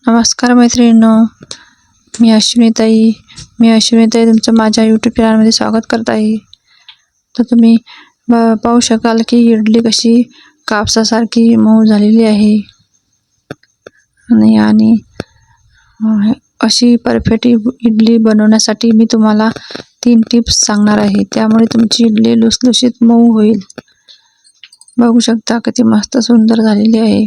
नमस्कार मैत्रिणींनो, मी अश्विनीताई तुमचं माझ्या यूट्यूब चॅनलमध्ये स्वागत करत आहे. तर तुम्ही पाहू शकाल की इडली कशी कापसासारखी मऊ झालेली आहे आणि अशी परफेक्ट इडली बनवण्यासाठी मी तुम्हाला 3 टिप्स सांगणार आहे. त्यामुळे तुमची इडली लुसलुशीत मऊ होईल. बघू शकता किती मस्त सुंदर झालेली आहे.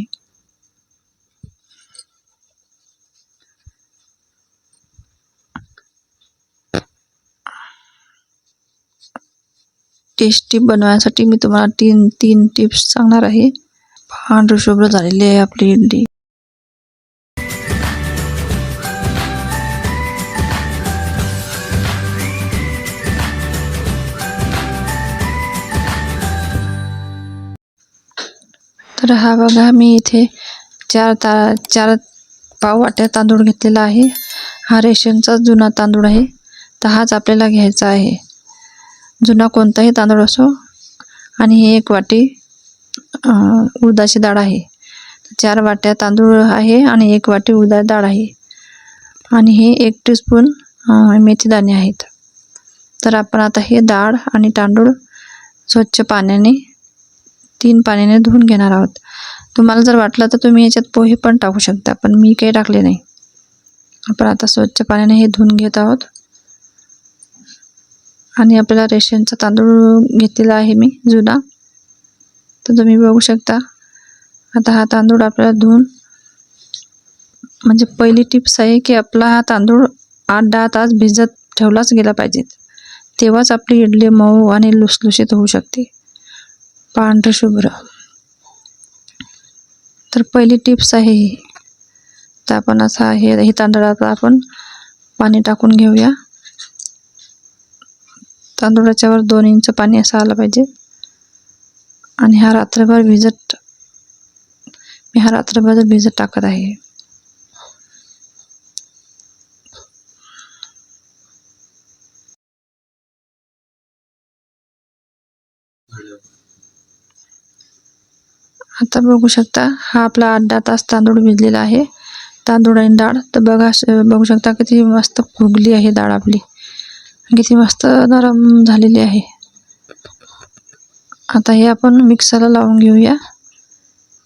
टेस्टी बनवण्यासाठी मी तुम्हाला तीन टिप्स सांगणार आहे. पांढरी शुभ्र झालेली आहे आपली इडली. तर हा बघा, मी इथे चार पाव वाट्या तांदूळ घेतलेला आहे. हा रेशनचा जुना तांदूळ आहे, तर हाच आपल्याला घ्यायचा आहे. जुना कोणताही तांदूळ असो. आणि ही 1 वाटी उडदाची डाळ आहे. 4 वाट्या तांदूळ आहे आणि 1 वाटी उडदाची डाळ आहे. आणि हे 1 टीस्पून मेथीदाणे आहेत. तर आपण आता हे डाळ आणि तांदूळ स्वच्छ पाण्याने 3 पाण्याने धुवून घेणार आहोत. तुम्हाला जर वाटलं तर तुम्ही याच्यात पोहे पण टाकू शकता, पण मी काही टाकले नाही. आपण आता स्वच्छ पाण्याने हे धुवून घेत आहोत. आणि आपल्याला रेशनचा तांदूळ घेतलेला आहे मी जुना, तर तुम्ही बघू शकता. आता हा तांदूळ आपल्याला धुवून, म्हणजे पहिली टिप्स आहे की आपला हा तांदूळ 8-10 तास भिजत ठेवलाच गेला पाहिजे, तेव्हाच आपली इडली मऊ आणि लुसलुशीत होऊ शकते, पांढरी शुभ्र. तर पहिली टिप्स आहे ही. तर आपण असा हे तांदळात आपण पाणी टाकून घेऊया. तांदूळाच्यावर 2 इंच पाणी असं आलं पाहिजे. आणि मी हा रात्रभर भिजत टाकत आहे. आता बघू शकता, हा आपला 8-10 तास तांदूळ भिजलेला आहे. तांदूळ आणि डाळ तर बघू शकता किती मस्त फुगली आहे डाळ आपली, किती मस्त नरम झालेली आहे. आता हे आपण मिक्सरला लावून घेऊया.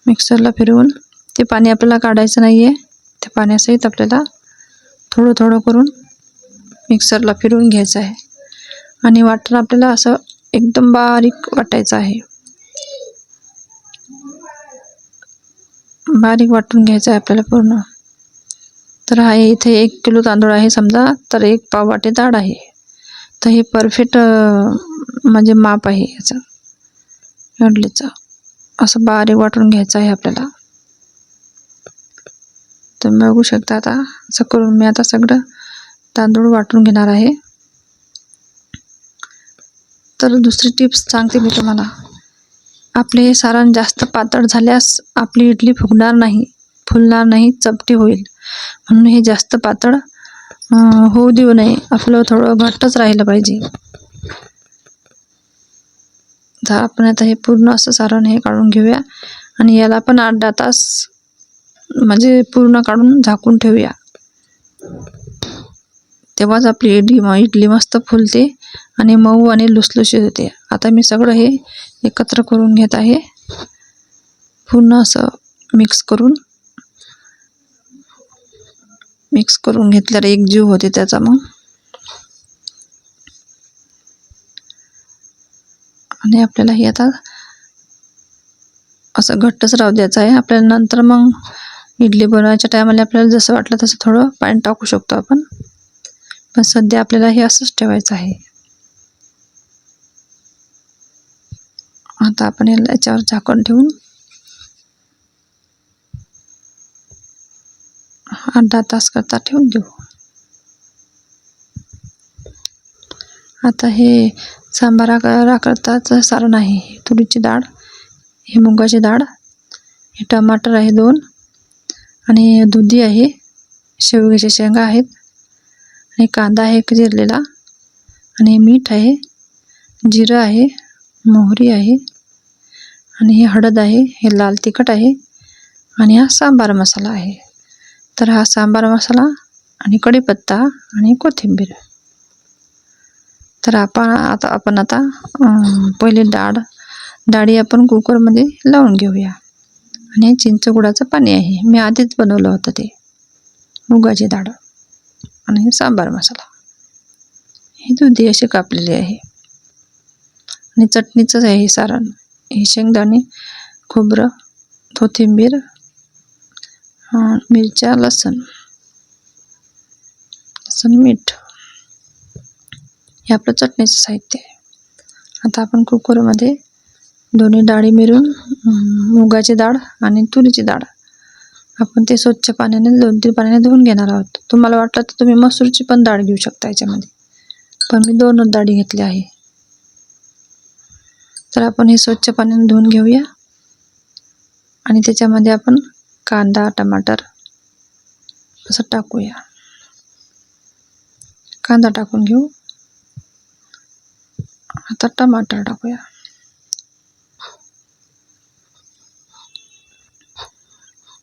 मिक्सरला फिरवून, ते पाणी आपल्याला काढायचं नाही आहे. त्या पाण्यासहित आपल्याला थोडं थोडं करून मिक्सरला फिरवून घ्यायचं आहे. आणि वाटण आपल्याला असं एकदम बारीक वाटायचं आहे. बारीक वाटून घ्यायचं आहे आपल्याला पूर्ण. तर हा इथे 1 किलो तांदूळ आहे समजा, तर 1 पाव वाटी डाळ आहे. तर हे परफेक्ट म्हणजे माप आहे याचं इडलीचं. असं बारीक वाटून घ्यायचं आहे आपल्याला. तुम्ही बघू शकता. आता असं करून मी आता सगळं तांदूळ वाटून घेणार आहे. तर दुसरी टिप्स सांगते मी तुम्हाला. आपले हे सारण जास्त पातळ झाल्यास आपली इडली फुलणार नाही, चपटी होईल. म्हणून हे जास्त पातळ होऊ देऊ नये, आपलं थोडं घट्टच राहिलं पाहिजे. तर आपण आता हे पूर्ण असं सारण हे काढून घेऊया. आणि याला पण 8-10 तास म्हणजे पूर्ण काढून झाकून ठेवूया, तेव्हाच आपली इडली मस्त फुलते आणि मऊ आणि लुसलुशीत होते. आता मी सगळं हे एकत्र करून घेत आहे. पूर्ण असं मिक्स करून घेतल्यावर एक जीव होते त्याचा. मग आणि आपल्याला हे आता असं घट्टच राहू द्यायचं आहे. आपल्याला नंतर मग इडली बनवायच्या टायमाला आपल्याला जसं वाटलं तसं थोडं पाणी टाकू शकतो आपण, पण सध्या आपल्याला हे असंच ठेवायचं आहे. आता आपण याच्यावर झाकण ठेवून 8-10 तास करता ठेवून देऊ. आता हे सांबाराकरताचं सारण आहे. तुरीची डाळ, ही मुगाची डाळ, हे टमाटर आहे 2, आणि दुधी आहे, शेवग्याच्या शेंगा आहेत, आणि कांदा आहे चिरलेला, आणि मीठ आहे, जिरं आहे, मोहरी आहे, आणि हे हळद आहे, हे लाल तिखट आहे, आणि हा सांबार मसाला आहे. तर हा सांबार मसाला आणि कढीपत्ता आणि कोथिंबीर. तर आपण आता पहिले डाळी आपण कुकरमध्ये लावून घेऊया. आणि हे चिंचगुळाचं पाणी आहे, मी आधीच बनवलं होतं ते. मुगाची डाळ आणि हे सांबार मसाला, ही दुधी अशी कापलेली आहे. आणि चटणीचंच आहे हे सारण. हे शेंगदाणे, खोबरं, कोथिंबीर, मिरच्या, लसूण, मीठ, हे आपलं चटणीचं साहित्य आहे. आता आपण कुकरमध्ये दोन्ही डाळी मिळून मुगाची डाळ आणि तुरीची डाळ आपण ते स्वच्छ पाण्याने 2-3 पाण्याने धुवून घेणार आहोत. तुम्हाला वाटलं तर तुम्ही मसूरची पण डाळ घेऊ शकता याच्यामध्ये, पण मी 2च डाळी घेतल्या आहे. तर आपण हे स्वच्छ पाण्याने धुवून घेऊया. आणि त्याच्यामध्ये आपण कांदा, टमाटर असं टाकूया. कांदा टाकून घेऊ. आता टमाटर टाकूया.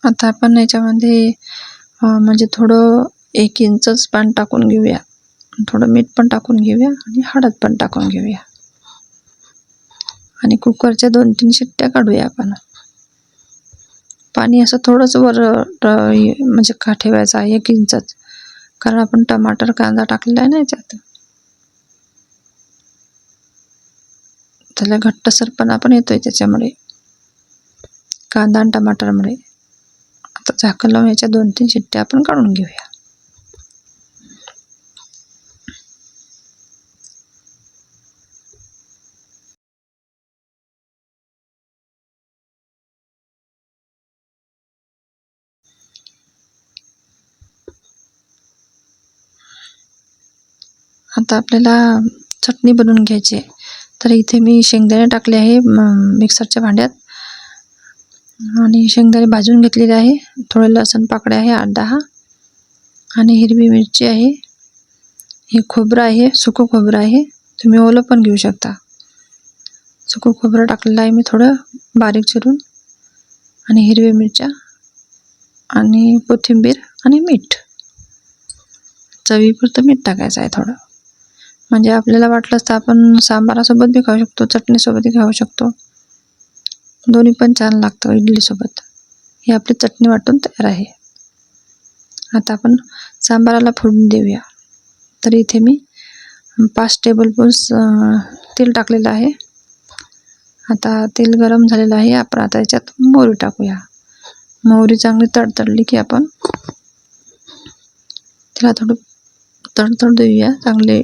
आता आपण याच्यामध्ये म्हणजे थोडं 1 इंचच पाणी टाकून घेऊया. थोडं मीठ पण टाकून घेऊया आणि हळद पण टाकून घेऊया. आणि कुकरच्या 2-3 शिट्ट्या काढूया आपण. पाणी असं थोडंच वर म्हणजे का ठेवायचं आहे 1 इंचच, कारण आपण टमाटर कांदा टाकलेला आहे ना याच्यात, त्याला घट्टसरपणा पण येतोय त्याच्यामुळे, कांदा आणि टमाटरमुळे. आता झाकण लावून याच्या 2-3 शिट्ट्या आपण काढून घेऊया. आता आपल्याला चटणी बनवून घ्यायची आहे. तर इथे मी शेंगदाणे टाकले आहे मिक्सरच्या भांड्यात, आणि शेंगदाणे भाजून घेतलेले आहे. थोडे लसूण पाकळ्या आहे 8-10, आणि हिरवी मिरची आहे. हे खोबरं आहे, सुकं खोबरं आहे, तुम्ही ओलं पण घेऊ शकता. सुकं खोबरं टाकलेलं आहे मी थोडं बारीक चिरून, आणि हिरवी मिरच्या आणि कोथिंबीर आणि मीठ. चवीपुरतं मीठ टाकायचं आहे थोडं, म्हणजे आपल्याला वाटलंच तर आपण सांबारासोबत बी खाऊ शकतो, चटणीसोबतही खाऊ शकतो. दोन्ही पण छान लागतं इडलीसोबत. ही आपली चटणी वाटून तयार आहे. आता आपण सांबाराला फोडणी देऊया. तर इथे मी 5 टेबलस्पून्स तेल टाकलेलं आहे. आता तेल गरम झालेलं आहे. आपण आता याच्यात मोहरी टाकूया. मोहरी चांगली तडतडली की आपण त्याला थोडं तडतड देऊया चांगले.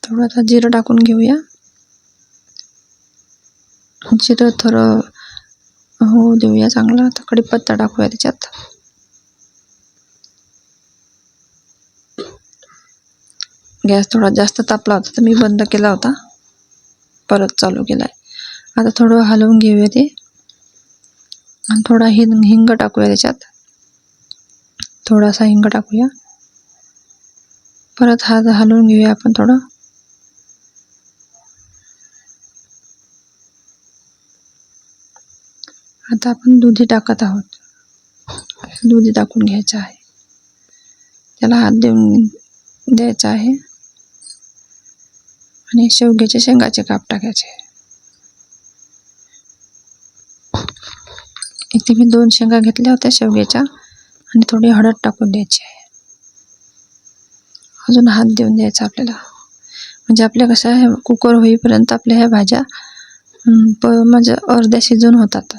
थोडं आता जिरं टाकून घेऊया. जिरं थोडं होऊ देऊया चांगलं. आता कढीपत्ता टाकूया त्याच्यात. गॅस थोडा जास्त तापला होता तर मी बंद केला होता, परत चालू केलाय. आता थोडं हलवून घेऊया ते, आणि थोडा हिंग टाकूया त्याच्यात. थोडासा हिंग टाकूया. परत हलवून घेऊया आपण थोडं. आता आपण दुधी टाकत आहोत. दुधी टाकून घ्यायचं आहे, त्याला हात देऊन द्यायचा आहे. आणि शेवग्याचे शेंगाचे काप टाकायचे. इथे मी 2 शेंगा घेतल्या होत्या शेवग्याच्या, आणि थोडी हळद टाकून द्यायची आहे. अजून हात देऊन द्यायचा आपल्याला, म्हणजे आपल्या कसं आहे कुकर होईपर्यंत आपल्या ह्या भाज्या म्हणजे अर्ध्या शिजून होतात.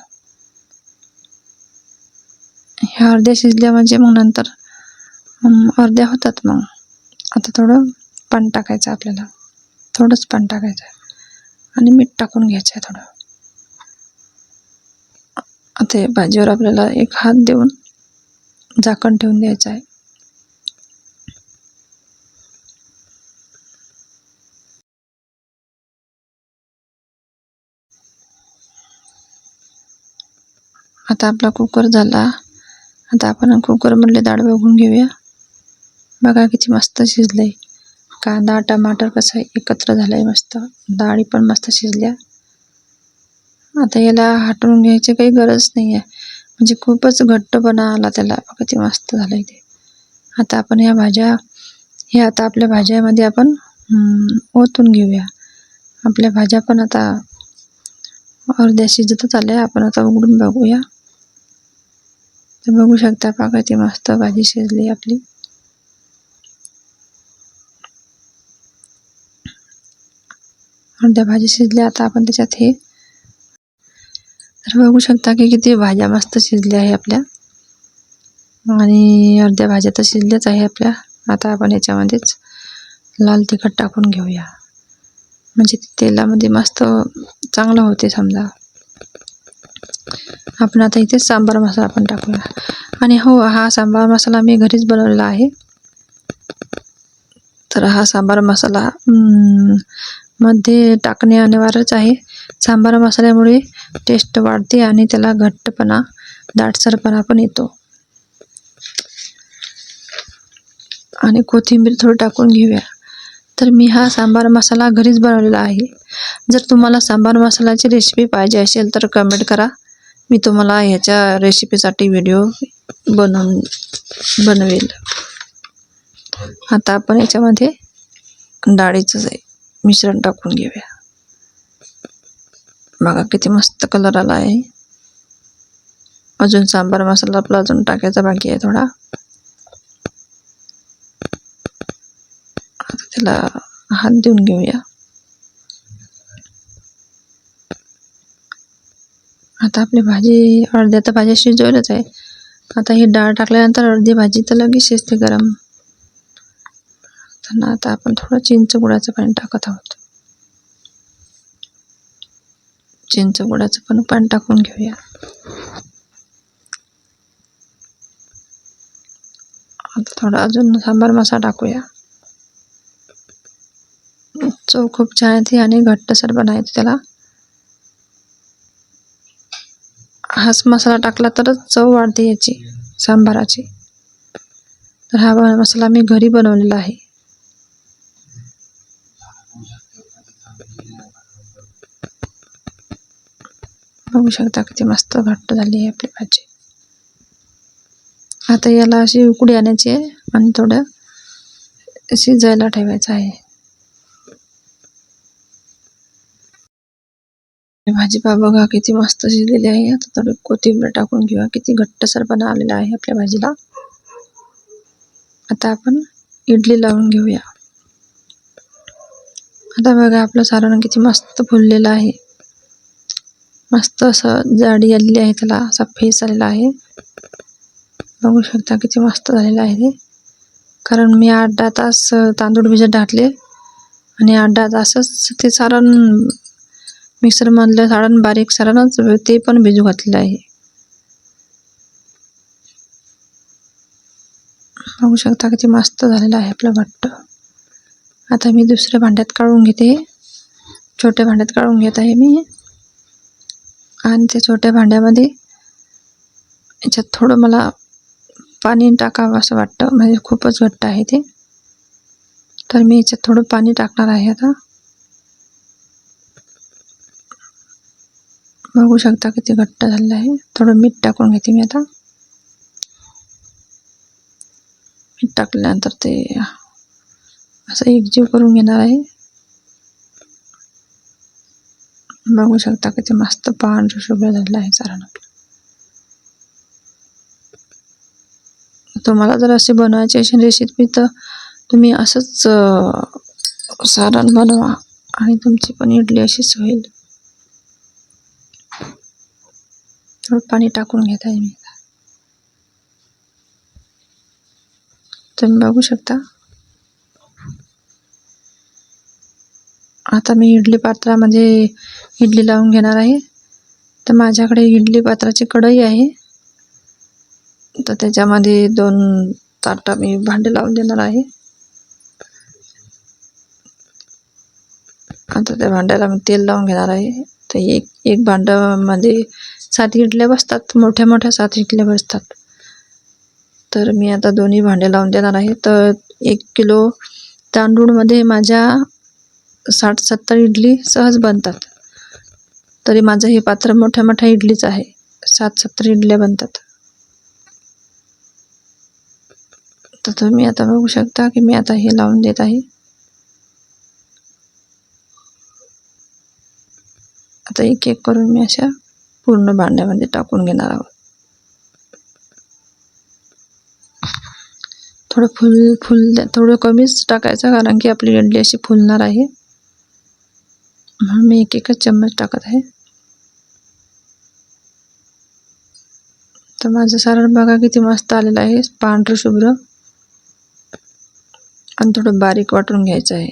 ह्या अर्ध्या शिजल्या म्हणजे मग नंतर अर्ध्या होतात. मग आता थोडं पाणी टाकायचं आपल्याला, थोडंच पाणी टाकायचं आणि मीठ टाकून घ्यायचं आहे थोडं. आता भाजीवर आपल्याला 1 हात देऊन झाकण ठेवून द्यायचं आहे. आता आपला कुकर झाला. आता आपण कुकरमधले डाळ बघून घेऊया. बघा किती मस्त शिजलंय. कांदा टमाटर कसं एकत्र झालंय मस्त. डाळी पण मस्त शिजल्या. आता याला हटवून घ्यायची काही गरज नाही आहे, म्हणजे खूपच घट्टपणा आला त्याला. बघा किती मस्त झालं ते. आता आपण आता आपल्या भाज्यामध्ये आपण ओतून घेऊया. आपल्या भाज्या पण आता अर्ध्या शिजतच आल्या. आपण आता उघडून बघूया. तर बघू शकता बघा ती मस्त भाजी शिजली आपली. अर्ध्या भाजी शिजल्या. आता आपण त्याच्यात तर बघू शकता की किती भाज्या मस्त शिजल्या आहे आपल्या, आणि अर्ध्या भाज्या तर शिजल्याच आहे आपल्या. आता आपण याच्यामध्येच लाल तिखट टाकून घेऊया, म्हणजे तेलामध्ये मस्त चांगलं होते समजा. आपण आता इथे सांबार मसाला आपण टाकूया. आणि हो, हा सांबार मसाला मी घरीच बनवलेला आहे. तर हा सांबार मसाला मध्ये टाकणे अनिवार्यच आहे. सांबार मसाल्यामुळे टेस्ट वाढते आणि त्याला घट्टपणा, दाटसरपणा पण येतो. आणि कोथिंबीर थोडी टाकून घेऊया. तर मी हा सांबार मसाला घरीच बनवलेला आहे. जर तुम्हाला सांबार मसाल्याची रेसिपी पाहिजे असेल तर कमेंट करा. मी तुम्हाला ह्याच्या रेसिपीसाठी व्हिडिओ बनवेल. आता आपण याच्यामध्ये डाळीचं मिश्रण टाकून घेऊया. बघा किती मस्त कलर आला आहे. अजून सांबार मसाला आपला अजून टाकायचा बाकी आहे थोडा. आता त्याला हात देऊन घेऊया. आता आपली भाजी अर्ध्या तर भाजी शिजवलंच आहे. आता ही डाळ टाकल्यानंतर अर्धी भाजी तर लगेच शिजते गरम. आता आपण थोडं चिंच गुळाचं पाणी टाकत आहोत. चिंच गुळाचं पण पाणी टाकून घेऊया. आता थोडा अजून सांबार मसाला टाकूया. चव खूप छान येते आणि घट्टसर पण आहे त्याला. हाच मसाला टाकला तरच चव वाढते याची सांबाराची. तर हा मसाला मी घरी बनवलेला आहे. बघू शकता किती मस्त घट्ट झाली आहे आपली भाजी. आता याला अशी उकळी आणायची आहे आणि थोडं शिजायला ठेवायचं आहे. भाजी बघा किती मस्त शिजलेली आहे. आता थोडी कोथिंबीर टाकून घेऊया. किती घट्टसरपणा आलेला आहे आपल्या भाजीला. आता आपण इडली लावून घेऊया. आता बघा आपलं सारण किती मस्त फुललेलं आहे. मस्त असं जाडी आलेली आहे, त्याला असा फेस आलेला आहे. बघू शकता किती मस्त झालेलं आहे ते. कारण मी 8-10 तास तांदूळ भिजत घातले आणि 8-10 तासच ते सारण मिक्सरमधलं सारण, बारीक सारणच ते पण भिजू घातलेलं आहे. बघू शकता किती मस्त झालेलं आहे आपलं घट्ट. आता मी दुसऱ्या भांड्यात काढून घेते. छोट्या भांड्यात काढून घेत आहे मी. आणि त्या छोट्या भांड्यामध्ये याच्यात थोडं मला पाणी टाकावं असं वाटतं, म्हणजे खूपच घट्ट आहे ते. तर मी याच्यात थोडं पाणी टाकणार आहे आता. बघू शकता किती घट्ट झालेलं आहे. थोडं मीठ टाकून घेते मी आता. मीठ टाकल्यानंतर ते असं एकजीव करून घेणार आहे. बघू शकता किती मस्त पांढरं शुभ्र झालेलं आहे सारण आपलं. तुम्हाला जर अशी बनवायची असेल रेसिपी तर तुम्ही असंच सारण बनवा आणि तुमची पण इडली अशीच होईल. थोडं पाणी टाकून घेत आहे मी. तुम्ही बघू शकता. आता मी इडली पात्रामध्ये इडली लावून घेणार आहे. तर माझ्याकडे इडली पात्राची कढई आहे. तर त्याच्यामध्ये 2 ताटं मी भांडे लावून देणार आहे. आता त्या भांड्याला मी तेल लावून घेणार आहे. तर एक भांड्यामध्ये 7 इडल्या बसतात, मोठ्या मोठ्या 7 इडल्या बसतात. तर मी आता दोन्ही भांडे लावून देणार आहे. तर 1 किलो तांदूळमध्ये माझ्या 60-70 इडली सहज बनतात. तरी माझं हे पात्र मोठ्या मोठ्या इडलीच आहे. 60-70 इडल्या बनतात. तर तुम्ही आता बघू शकता की मी आता हे लावून देत आहे. आता एक एक करून मी अशा पूर्ण भांड्यामध्ये टाकून घेणार आहोत. थोडं कमीच टाकायचं, कारण की आपली इडली अशी फुलणार आहे. म्हणून मी एक चम्मच टाकत आहे. तर माझं सारण बघा किती मस्त आलेलं आहे, पांढरं शुभ्र. आणि थोडं बारीक वाटून घ्यायचं आहे.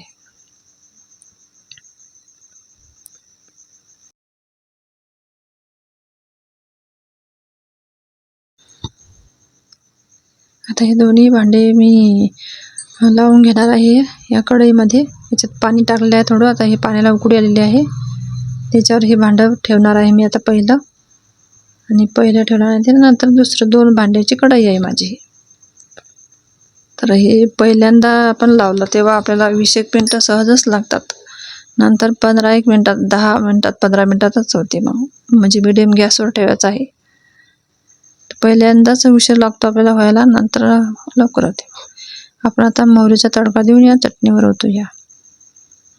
आता हे दोन्ही भांडे मी लावून घेणार आहे या कढईमध्ये. याच्यात पाणी टाकलेलं आहे थोडं. आता हे पाण्याला उकळी आलेली आहे, त्याच्यावर हे भांडं ठेवणार आहे मी आता पहिलं. आणि पहिलं ठेवल्यानंतर नंतर दुसरं 2 भांड्याची कढई आहे माझी. तर हे पहिल्यांदा आपण लावलं तेव्हा आपल्याला 20 मिनटं सहजच लागतात. नंतर 15 मिनटात, 10 मिनटात, 15 मिनटातच होते. मग म्हणजे मिडियम गॅसवर ठेवायचं आहे. पहिल्यांदाच उशीर लागतो आपल्याला व्हायला, नंतर लवकर होते. आपण आता मोहरीचा तडका देऊन या चटणीवर ओतूया,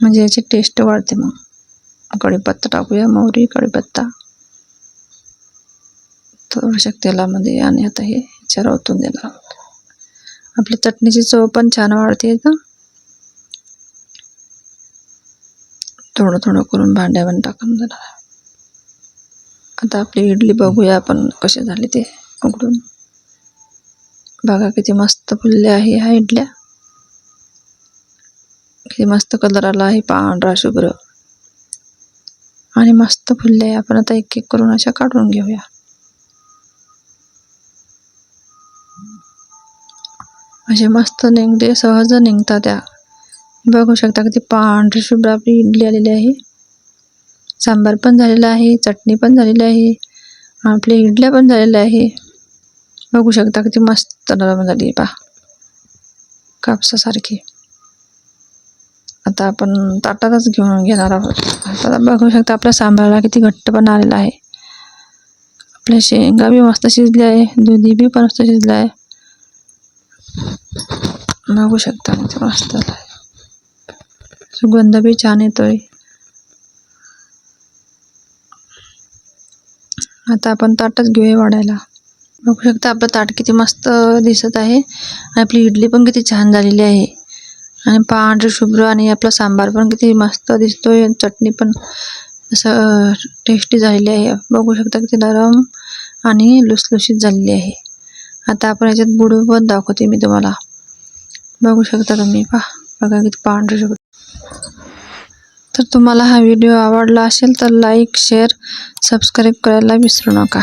म्हणजे याची टेस्ट वाढते. मग कढीपत्ता टाकूया, मोहरी, कढीपत्ता थोड्याशा तेलामध्ये. आणि आता हे याच्यावर ओतून देणार आहोत. आपली चटणीची चव पण छान वाढते. थोडं थोडं करून भांड्यावर टाकून देणार. आता आपली इडली बघूया आपण कशी झाली ते उघडून. बघा किती मस्त फुलले आहे ह्या इडल्या. किती मस्त कलर आला आहे, पांढरा शुभ्र आणि मस्त फुलले आहे. आपण आता एक एक करून अशा काढून घेऊया. असे मस्त निघते, सहज निघतात त्या. बघू शकता किती पांढरी शुभ्र आपली इडली आलेली आहे. सांबार पण झालेला आहे, चटणी पण झालेली आहे, आपल्या इडल्या पण झालेल्या आहे. बघू शकता किती मस्त नरम झाली पहा, कापसासारखी. आता आपण ताटातच घेऊन घेणार आहोत. आता बघू शकता आपल्या सांबाराला किती घट्ट पण आलेला आहे. आपल्या शेंगा बी मस्त शिजल्या आहे, दुधी बी पण मस्त शिजला आहे. बघू शकता किती मस्त आहे. सुगंध बी छान येतोय. आता आपण ताटच घेऊया वाढायला. बघू शकता आपलं ताट किती मस्त दिसत आहे. आपली इडली पण किती छान झालेली आहे आणि पांढरी शुभ्र. आणि आपला सांबार पण किती मस्त दिसतोय. चटणी पण असं टेस्टी झालेली आहे. बघू शकता किती नरम आणि लुसलुशीत झालेली आहे. आता आपण याच्यात बुडू पण दाखवते मी तुम्हाला. बघू शकता तुम्ही, बघा किती पांढरी शुभ्र. तर तुम्हाला हा व्हिडिओ आवडला असेल तर लाईक, शेअर, सबस्क्राईब करायला विसरू नका.